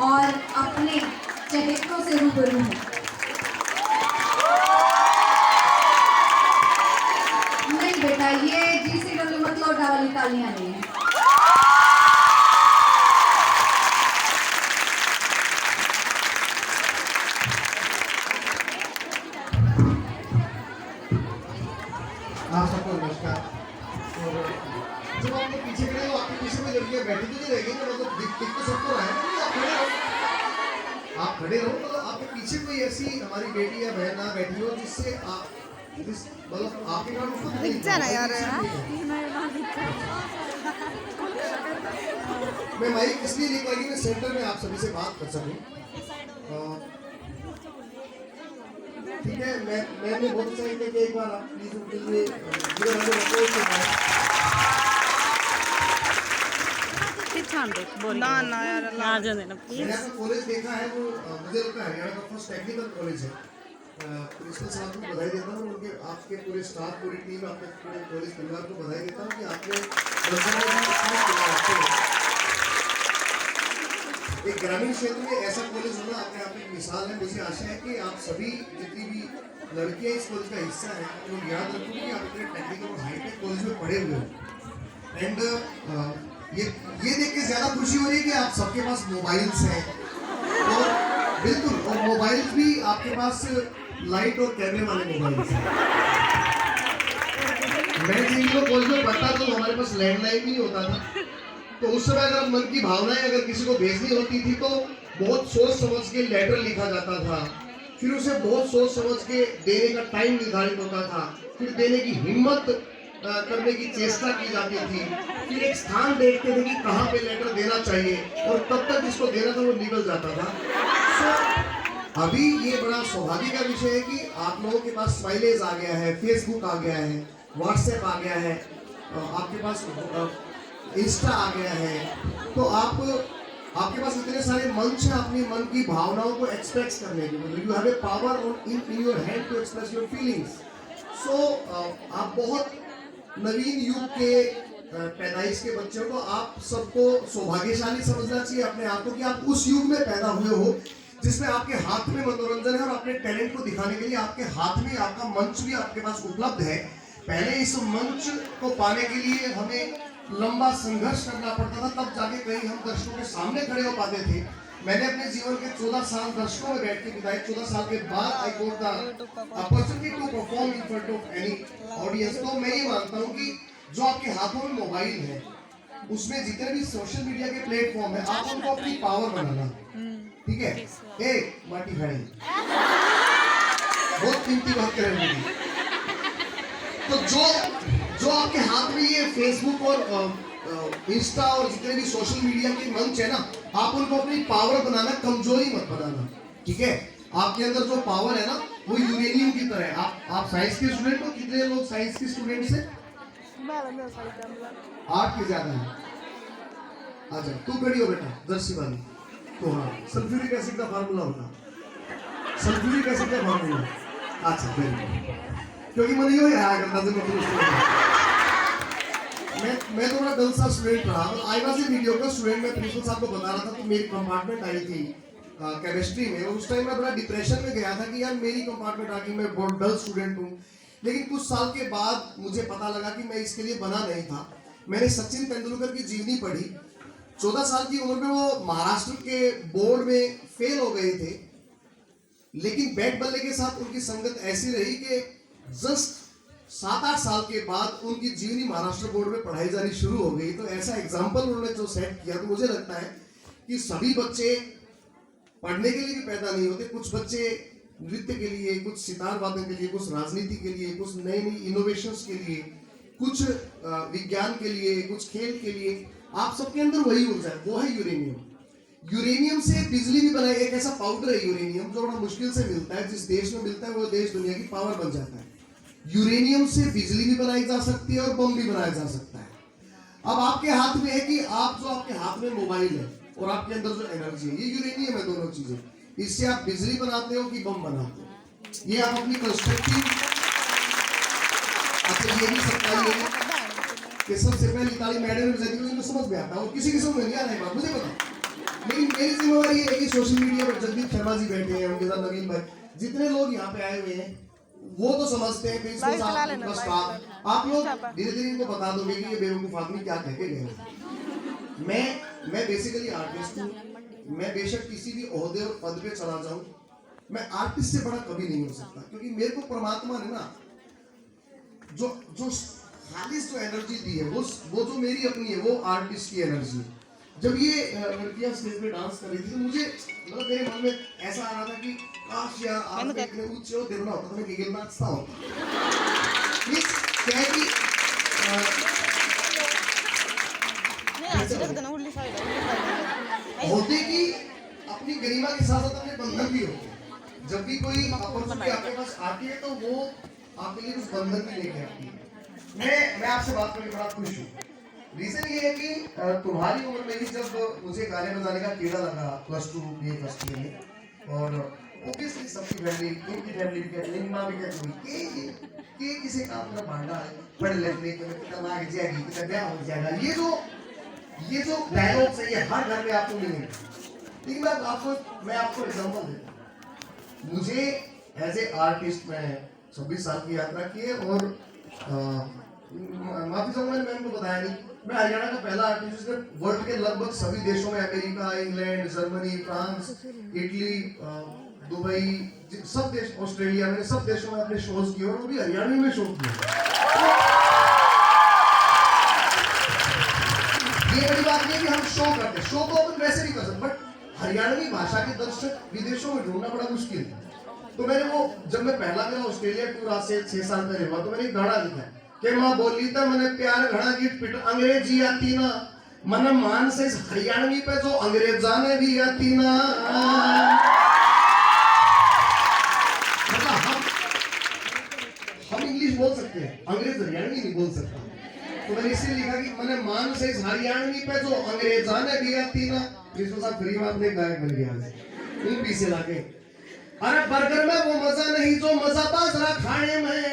और अपने चहेतों से रूबरू हूँ। नहीं बेटा, ये GCW मत लौटा वाली तालियां नहीं है। आप सबको नमस्कार। और जब आप लोग पीछे खड़े हो, आपके पीछे में लड़कियां बैठी तो नहीं रहेगी ना, मतलब दिख तो सबको रहा है ना, आप खड़े रहो। मतलब आपके पीछे कोई ऐसी हमारी बेटी या बहन ना बैठी हो जिससे आप मतलब आपके कारण खुद नहीं दिखता ना यार। मैं माइक इसलिए नहीं पाएगी, मैं सेंटर में आप सभी से बात कर सकूं। ठीक है, मैंने बहुत अच्छा किया कि एक बार आप प्लीज उनके लिए ना ना यार ना जाने ना मैंने आपका कॉलेज देखा है, वो मुझे लगता है हरियाणा का फर्स्ट टेक्निकल कॉलेज है। प्रिंसिपल साहब को बधाई देता हूँ, उनके आपके पूरे स्टाफ, पूरी टीम, आपके पूरे कॉलेज परिवार को बधाई देता हूँ कि आपने एक ग्रामीण क्षेत्र में ऐसा कॉलेज होना अपने आप में एक मिसाल है। मुझे आशा है कि आप सभी जितनी भी लड़कियां इस कॉलेज का हिस्सा हैं, लोग याद रखोगे कि आप इतने टेक्निकल और हाईटेक कॉलेज में पढ़े हुए हो। एंड ये देख के ज्यादा खुशी हो रही है कि आप सबके पास मोबाइल्स हैं, और बिल्कुल, और मोबाइल्स भी आपके पास लाइट और कैमरे वाले मोबाइल्स हैं। मैं जिन कॉलेज में पढ़ता तो हमारे पास लैंडलाइन भी होता था, तो उस समय अगर मन की भावनाएं अगर किसी को भेजनी होती थी तो बहुत सोच समझ के लेटर लिखा जाता था, फिर उसे बहुत सोच समझ के देने का टाइम निर्धारित होता था, फिर देने की हिम्मत करने की चेष्टा की जाती थी, फिर एक स्थान देखते थे कि कहाँ पे लेटर देना चाहिए, और तब तक जिसको देना था वो निकल जाता था। तो अभी ये बड़ा सौभाग्य का विषय है कि आप लोगों के पास स्माइलेज आ गया है, फेसबुक आ गया है, व्हाट्सएप आ गया है, आपके पास इंस्टा आ गया है, तो आपके पास इतने सारे मंच हैं अपनी मन की भावनाओं को एक्सप्रेस करने के लिए। You have a power in your hand to express your feelings. So आप बहुत नवीन युग के पैदाइश के बच्चों को, आप सबको सौभाग्यशाली समझना चाहिए अपने आप को कि आप उस युग में पैदा हुए हो जिसमें आपके हाथ में मनोरंजन है और अपने टैलेंट को दिखाने के लिए आपके हाथ में आपका मंच भी आपके पास उपलब्ध है। पहले इस मंच को पाने के लिए हमें लंबा संघर्ष करना पड़ता था, तब जाके कहीं हम दर्शकों के सामने खड़े हो पाते थे। मैंने अपने जीवन के 14 साल दर्शकों में बैठ के बिताए। 14 साल के बाद I got the opportunity to perform in front of any audience. तो मैं ये मानता हूँ कि जो आपके हाथों में मोबाइल है, उसमें जितने भी सोशल मीडिया के प्लेटफॉर्म है, आप उनको अपनी पावर बनाना, ठीक है? एक माटी खड़ी बहुत कीमती बात करेंगे। तो जो आपके हाथ में ये फेसबुक और इंस्टा और जितने भी सोशल मीडिया के मंच है ना, आप उनको अपनी पावर बनाना, कमजोरी मत बनाना, ठीक है? आपके अंदर जो पावर है ना, वो यूरेनियम की तरह है। आप साइंस के स्टूडेंट हो? कितने लोग साइंस के स्टूडेंट्स हैं? 8 के ज्यादा है। अच्छा, तू खड़ी हो बेटा, जर्सी वाली। तो हाँ, सल्फ्यूरिक एसिड का फार्मूला होता, सल्फ्यूरिक एसिड का फार्मूला। अच्छा, वेरी गुड, क्योंकि मैंने यो याद करता था। मैं तो बड़ा डल सा स्टूडेंट रहा, तो I was a mediocre student. मैं प्रिंसिपल साहब को बता रहा था कि मेरी कंपार्टमेंट आई थी केमिस्ट्री में, और उस टाइम मैं बड़ा डिप्रेशन में गया था कि यार मेरी कंपार्टमेंट आ गई, मैं बहुत डल स्टूडेंट हूँ। लेकिन कुछ साल के बाद मुझे पता लगा कि मैं इसके लिए बना नहीं था। मैंने सचिन तेंदुलकर की जीवनी पढ़ी। 14 साल की उम्र में वो महाराष्ट्र के बोर्ड में फेल हो गए थे, लेकिन बैट बल्ले के साथ उनकी संगत ऐसी रही कि जस्ट 7-8 साल के बाद उनकी जीवनी महाराष्ट्र बोर्ड में पढ़ाई जानी शुरू हो गई। तो ऐसा एग्जाम्पल उन्होंने जो सेट किया, तो मुझे लगता है कि सभी बच्चे पढ़ने के लिए भी पैदा नहीं होते। कुछ बच्चे नृत्य के लिए, कुछ सितार वादन के लिए, कुछ राजनीति के लिए, कुछ नई नई इनोवेशंस के लिए, कुछ विज्ञान के लिए, कुछ खेल के लिए। आप सबके अंदर वही ऊर्जा है, वो है यूरेनियम। यूरेनियम से बिजली भी बनाई, एक ऐसा पाउडर है यूरेनियम जो बड़ा मुश्किल से मिलता है। जिस देश में मिलता है वो देश दुनिया की पावर बन जाता है। यूरेनियम से बिजली भी बनाई जा सकती है और बम भी बनाया जा सकता है। अब आपके हाथ में है कि आप जो आपके हाथ में मोबाइल है और आपके अंदर जो एनर्जी है, ये यूरेनियम है, दोनों चीजें। इससे आप बिजली बनाते हो कि बम बनाते हो, ये आप अपनी कंस्ट्रक्टिव। अच्छा, ये भी सकता है कि सबसे पहले ताली मैडम ने समझ में आता है और किसी की समझ में नहीं आ रहा है, बात मुझे पता। लेकिन मेरी जिम्मेवारी ये है कि सोशल मीडिया पर जगदीप शर्मा जी बैठे हैं, उनके साथ नवीन भाई, जितने लोग यहाँ पे आए हुए हैं वो तो समझते हैं कि इसको साथ उनका स्टाफ, आप लोग धीरे धीरे इनको बता दोगे कि ये बेवकूफ आदमी क्या कह के गए हैं। मैं बेसिकली आर्टिस्ट हूँ, मैं बेशक किसी भी ओहदे और पद पे चला जाऊं, मैं आर्टिस्ट से बड़ा कभी नहीं हो सकता, क्योंकि मेरे को परमात्मा ने ना जो जो खालिस जो एनर्जी दी है वो जो मेरी अपनी है, वो आर्टिस्ट की एनर्जी है। जब ये लड़कियां स्टेज पे डांस कर रही थी तो मुझे मतलब मेरे मन में ऐसा आ रहा था कि काश यार आप इतने ऊंचे हो देखना होता, मैं गिगिल नाचता होता। प्लीज क्या है कि होते कि अपनी गरिमा के साथ साथ अपने बंधन भी होते हैं। जब भी कोई अपॉर्चुनिटी आपके पास आती है तो वो आपके लिए कुछ बंधन भी लेके आती है। मैं आपसे बात करके बड़ा खुश हूँ। रीजन ये है कि तुम्हारी उम्र में ही जब मुझे गाने बजाने का कीड़ा लगा +2 BA फर्स्ट ईयर में, और ऑब्वियसली सबकी फैमिली, इनकी फैमिली भी कहती है, माँ भी कहती है कि किसी काम का भांडा है, पढ़ लेने के लिए कितना लाग जाएगी, कितना ब्याह हो जाएगा। ये जो डायलॉग्स है ये हर घर में आपको मिलेंगे। लेकिन मैं आपको एग्जांपल देता हूँ। मुझे एज ए आर्टिस्ट मैं 26 साल की यात्रा की है, और माफी चाहूंगा मैंने मैम को बताया नहीं, मैं हरियाणा का पहला आर्टिस्ट जिसने वर्ल्ड के लगभग सभी देशों में, America, England, Germany, France, Italy, Dubai, सब देश, ऑस्ट्रेलिया, मैंने सब देशों में अपने शोज किए, और वो भी हरियाणवी में शो किए। ये बड़ी बात नहीं है कि हम शो करते हैं, शो तो अपन वैसे भी कर सकते, बट हरियाणवी भाषा के दर्शक विदेशों में ढूंढना बड़ा मुश्किल है। तो मैंने वो, जब मैं पहला मेरा ऑस्ट्रेलिया टूर आज से 6 साल पहले हुआ, तो मैंने एक गाना लिखा कि माँ बोली था मैंने प्यार घड़ा गीत पिट अंग्रेजी आती ना, मन मान से हरियाणवी पे जो अंग्रेजा ने भी आती ना। मतलब हम इंग्लिश बोल सकते हैं, अंग्रेज हरियाणवी नहीं बोल सकता। तो मैंने इसलिए लिखा कि मैंने मान से हरियाणवी पे जो अंग्रेजा ने भी आती ना, जिसको साथ फ्री में अपने गायक बन गया उन पीछे लाके। अरे बर्गर में वो मजा नहीं जो मजा बाजरा खाने में।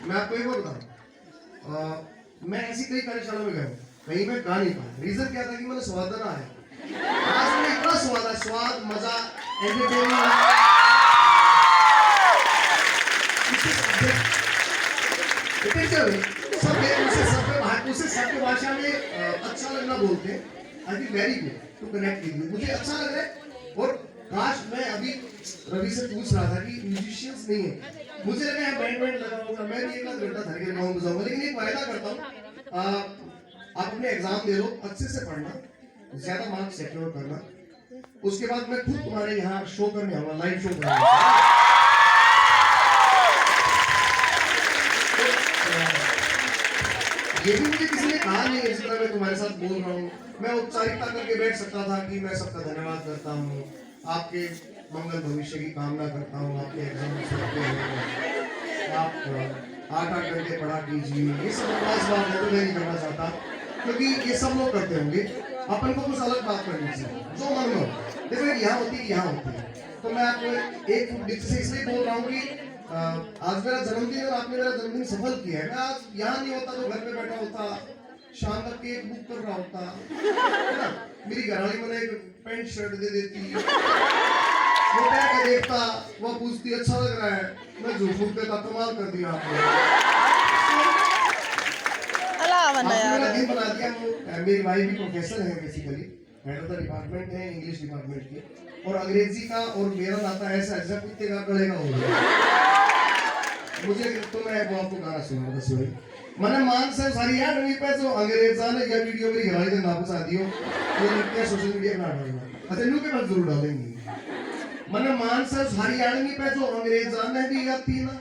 मैं आपको एक बार बताऊं, मैं ऐसी कई कार्यशाला में गया हूं, कहीं मैं गा नहीं पाया। रीजन क्या था कि मैंने स्वाद ना आया। आज मैंने इतना स्वाद है, स्वाद, मजा, एंटरटेनमेंट, सबके भाषा में अच्छा लगना बोलते हैं। I think very good to connect with you, मुझे अच्छा लग रहा है। और काश मैं अभी रवि से पूछ रहा था कि म्यूजिशियंस नहीं है, मुझे लगा है बैंड लगा होगा, मैं भी 1 घंटा धर के गाऊं बजाऊंगा। लेकिन एक वायदा करता हूँ, आप अपने एग्जाम दे लो, अच्छे से पढ़ना, ज्यादा मार्क्स सिक्योर करना, उसके बाद मैं खुद तुम्हारे यहाँ शो करने आऊंगा, लाइव शो करने। ये भी मुझे किसी ने कहा नहीं है, जिस तरह मैं तुम्हारे साथ बोल रहा हूँ। मैं औपचारिकता करके बैठ सकता था कि मैं सबका धन्यवाद करता हूँ, आपके मंगल भविष्य की कामना करता हूँ, आपके एग्जाम आप 8 घंटे पढ़ा कीजिए, ये सब खास बात है तो मैं नहीं करना चाहता, क्योंकि ये सब लोग करते होंगे। अपन को कुछ अलग बात करनी चाहिए, जो मन हो। देखो यहाँ होती है, यहाँ होती है। तो मैं आपको एक से इसलिए बोल रहा हूँ कि आज मेरा जन्मदिन और आपने मेरा जन्मदिन सफल किया है। मैं आज यहाँ नहीं होता तो घर पे बैठा होता, शाम तक केक बुक कर रहा होता, है ना? मेरी घरवाली मैंने एक पैंट शर्ट दे देती, वो पहन के देखता, वो पूछती अच्छा लग रहा है, मैं झूठ फूट देता, कमाल कर दिया आपने, मेरा दिन बना दिया। मेरी वाइफ भी प्रोफेसर है, basically head of the department है इंग्लिश डिपार्टमेंट की, और अंग्रेजी का और मेरा नाता ऐसा ऐसा कुत्ते का गलेगा हो गया। मुझे तो मैं वो आपको गाना सुनाऊंगा, बस वही मैंने मान से सारी यार नहीं पे तो अंग्रेजा ने ये वीडियो मेरी घरवाली ने ना पहुंचा दियो, ये क्या सोशल मीडिया पे डालूंगा, अच्छा न्यू पे मैं जरूर डालेंगे। मैंने मान से सारी यार नहीं पे जो अंग्रेजा ने भी आती ना,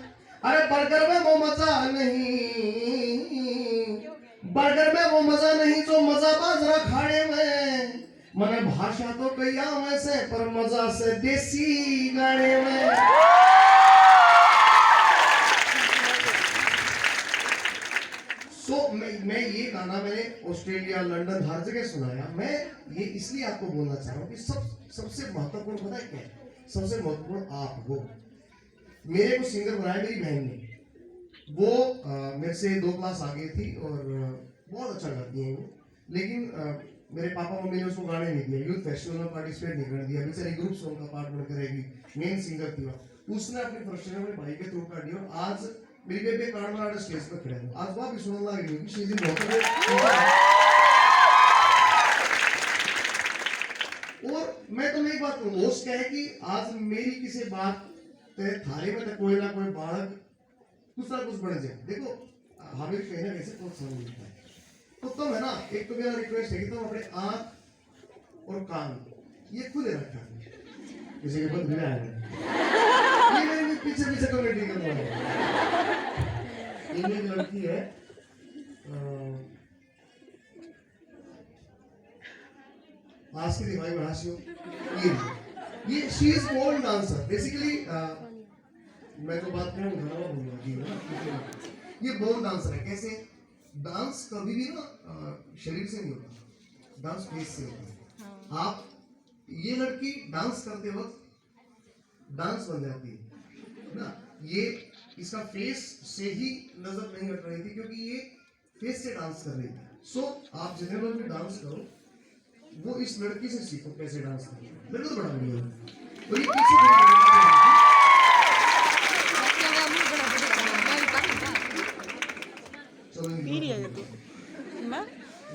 अरे बर्गर में वो मजा नहीं, बर्गर में वो मजा नहीं जो मजा बाजरा खाने में। मैंने भाषा तो कई आम से पर मजा से देसी गाने में। मैं ये गाना मैंने ऑस्ट्रेलिया, लंदन, हर जगह सुनाया। मैं ये इसलिए आपको बोलना चाह रहा हूँ कि सबसे महत्वपूर्ण पता है क्या? सबसे महत्वपूर्ण आप हो। मेरे को सिंगर बनाया मेरी बहन ने, वो मेरे से 2 क्लास आगे थी और बहुत अच्छा गाती है वो। लेकिन मेरे पापा मम्मी ने उसको गाने नहीं दिया, यूथ फेस्टिवल में पार्टिसिपेट नहीं कर दिया, बेचारी ग्रुप सॉन्ग का पार्ट बनकर रहेगी, मेन सिंगर थी वो। उसने अपनी फ्रस्ट्रेशन अपने भाई के थ्रू काट दी और आज मेरी बेबे कार्ड स्टेज पर खड़े हैं। आज वह भी सुनने लगी कि शी इज बहुत। और मैं तो नहीं बात कहूँ, होस्ट क्या है कि आज मेरी किसी बात थारे में तो कोई ना कोई बालक कुछ ना कुछ बढ़ जाए। देखो हमें कहीं ना कैसे प्रोत्साहन मिलता है, तो तुम है ना, एक तो मेरा रिक्वेस्ट है कि तुम अपने आंख और कान ये खुले रखा, किसी के बंद भी आए ये मेरे पीछे पीछे कमेटी कर रहा है। इनमें एक लड़की है आज की दिमाग में हासियो, ये she is born dancer basically. मैं तो बात करूँ घरवा बोलूँगा, ये बोर्न डांसर है। कैसे? डांस कभी भी ना शरीर से नहीं होता, डांस फेस से होता है। आप ये लड़की डांस करते वक्त डांस बन जाती है ना, ये इसका फेस से ही नजर नहीं हट रही थी क्योंकि ये फेस से डांस कर रही थी। सो आप जनरल में डांस करो, वो इस लड़की से सीखो कैसे डांस करना, बिल्कुल बड़ा बढ़िया है। और ये पीछे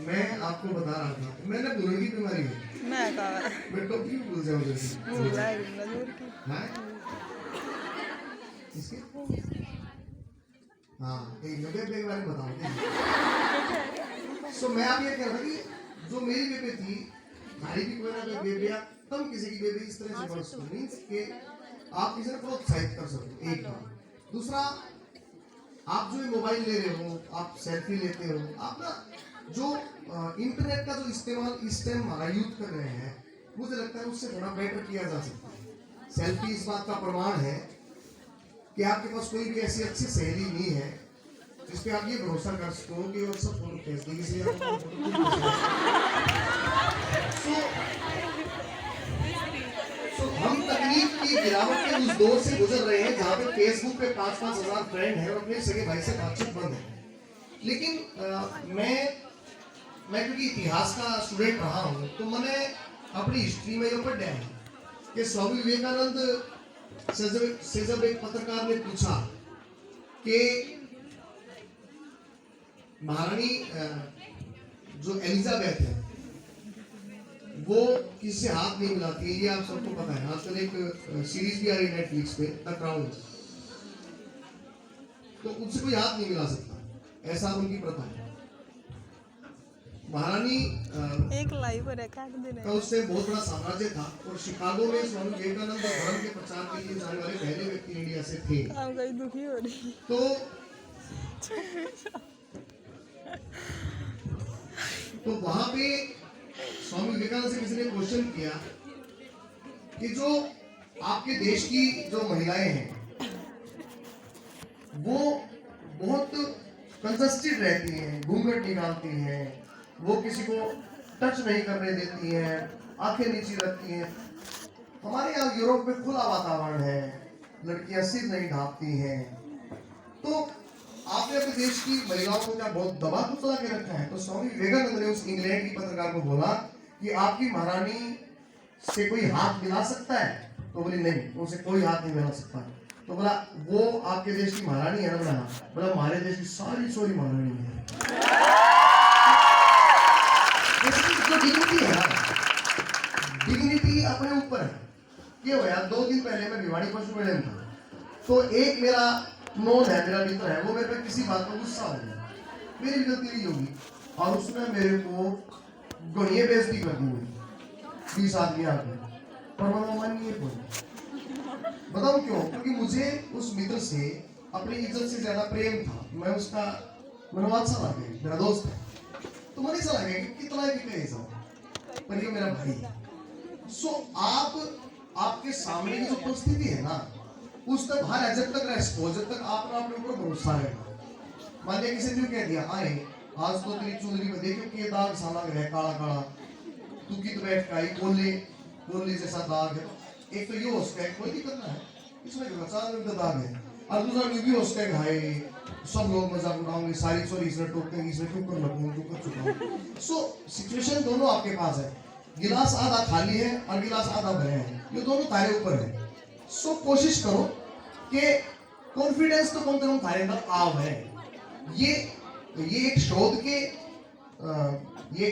मैं आपको बता रहा था, मैंने भूलने की बीमारी है, मैं कब क्यों भूल जाऊँ जैसे इसके। हाँ बेबे के बारे में बताऊँ। सो मैं आप ये कह रहा था कि जो मेरी बेबे थी, हमारी भी कोई ना कोई बेबे या तुम किसी की बेबे इस तरह से बढ़ सको, मीन्स के आप किसी को प्रोत्साहित कर सको, एक बार। दूसरा, आप जो मोबाइल ले रहे हो, आप सेल्फी लेते हो, आप ना जो इंटरनेट का जो इस्तेमाल इस टाइम हमारा यूथ कर रहे हैं, मुझे लगता है उससे थोड़ा बेटर किया जा सकता है। सेल्फी इस बात का प्रमाण है कि आपके पास कोई भी ऐसी अच्छी सहेली नहीं है जिस पे आप ये भरोसा कर सको कि वो सब फोटो खींच देगी, इसलिए हम तकनीक की गिरावट के उस दौर से गुजर रहे हैं जहाँ पे फेसबुक पे 5-5 हजार फ्रेंड है और अपने सगे भाई से बातचीत बंद है। लेकिन मैं क्योंकि इतिहास का स्टूडेंट रहा हूँ, तो मैंने अपनी हिस्ट्री में ये पढ़ा है कि स्वामी विवेकानंद से जब एक पत्रकार ने पूछा कि महारानी जो एलिजाबेथ है वो किसी से हाथ नहीं मिलाती है, ये आप सबको पता है। आजकल एक सीरीज भी आ रही है नेटफ्लिक्स पे, द क्राउन, तो उनसे कोई हाथ नहीं मिला सकता, ऐसा उनकी प्रथा है। महारानी एक लाइव का उससे बहुत बड़ा साम्राज्य था और शिकागो में स्वामी विवेकानंद धर्म के प्रचार के लिए जाने वाले पहले व्यक्ति इंडिया से थे। दुखी हो रही तो वहां पे स्वामी विवेकानंद से किसी ने क्वेश्चन किया कि जो आपके देश की जो महिलाएं हैं वो बहुत कंजस्टेड रहती हैं, घूंघट निकालती हैं, वो किसी को टच नहीं करने देती हैं, आंखें नीची रखती हैं। हमारे यहाँ यूरोप में खुला वातावरण है, लड़कियां सिर नहीं ढांपती हैं, तो आपने अपने देश की महिलाओं को क्या बहुत दबा कुचला के रखा है। तो स्वामी विवेकानंद ने उस इंग्लैंड की पत्रकार को बोला कि आपकी महारानी से कोई हाथ मिला सकता है? तो बोली नहीं, उनसे कोई हाथ नहीं मिला सकता। तो बोला वो आपके देश की महारानी है ना? बोला हमारे देश की सारी महारानी है। जो डिग्निटी है ना, डिग्निटी अपने ऊपर है। ये हुआ 2 दिन पहले मैं भिवानी पशु मेले में था, तो एक मेरा नोन है, मेरा मित्र है, वो मेरे पे किसी बात को गुस्सा हो गया, मेरी भी गलती नहीं होगी, और उसने मेरे को गणिये बेइज्जती कर दी हुई 20 आदमी आ गए, पर मैं मन नहीं बोला। बताऊं क्यों? क्योंकि मुझे उस मित्र से अपनी इज्जत से ज्यादा प्रेम था। मैं उसका मनोवाद सा लगे, मेरा दोस्त है, तो मुझे ऐसा लगे कि कितना भी कहे जाओ, पर ये मेरा भाई है। सो आपके सामने की जो परिस्थिति है ना, उस तक हर जब तक रेस्पो, जब तक आपका अपने ऊपर भरोसा रहेगा। मान लिया किसी ने कह दिया आए आज तो तेरी चुंदरी में देखो कि दाग सा लग रहा है, काला काला, तू की तो बैठ काई बोले जैसा दाग है। एक तो ये हो सकता है, कोई दिक्कत ना है इसमें, दाग है, और दूसरा ये भी हो सकता है सब लोग मजाक उड़ाओगे, सारी सॉरी इसने टोकेगी, इसने क्यों कर लगूं, क्यों कर चुका हूं। सो सिचुएशन दोनों आपके पास है, गिलास आधा खाली है और गिलास आधा भरे है, ये दोनों तारे ऊपर है। सो कोशिश करो कि कॉन्फिडेंस तो कम से कम थारे अंदर आव है। ये एक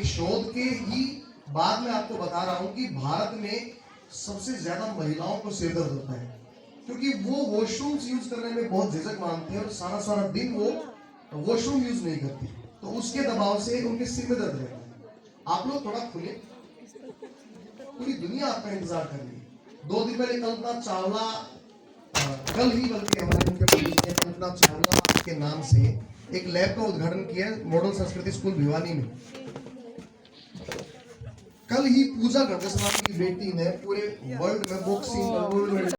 शोध के ही बाद में आपको बता रहा हूं कि भारत में सबसे ज्यादा महिलाओं को सिर दर्द होता है, क्योंकि वो वॉशरूम्स यूज करने में बहुत झिझक मानते हैं और सारा दिन वो वॉशरूम यूज नहीं करती, तो उसके दबाव से उनके सिर में दर्द रहता है। आप लोग थोड़ा खुले, पूरी दुनिया आपका इंतजार कर रही है। 2 दिन पहले कल्पना चावला, कल ही बल्कि हमारे मुख्यमंत्री कल्पना चावला के नाम से एक लैब का उद्घाटन किया मॉडल संस्कृति स्कूल भिवानी में। कल ही पूजा गर्दसवामी की बेटी ने पूरे वर्ल्ड में बॉक्सिंग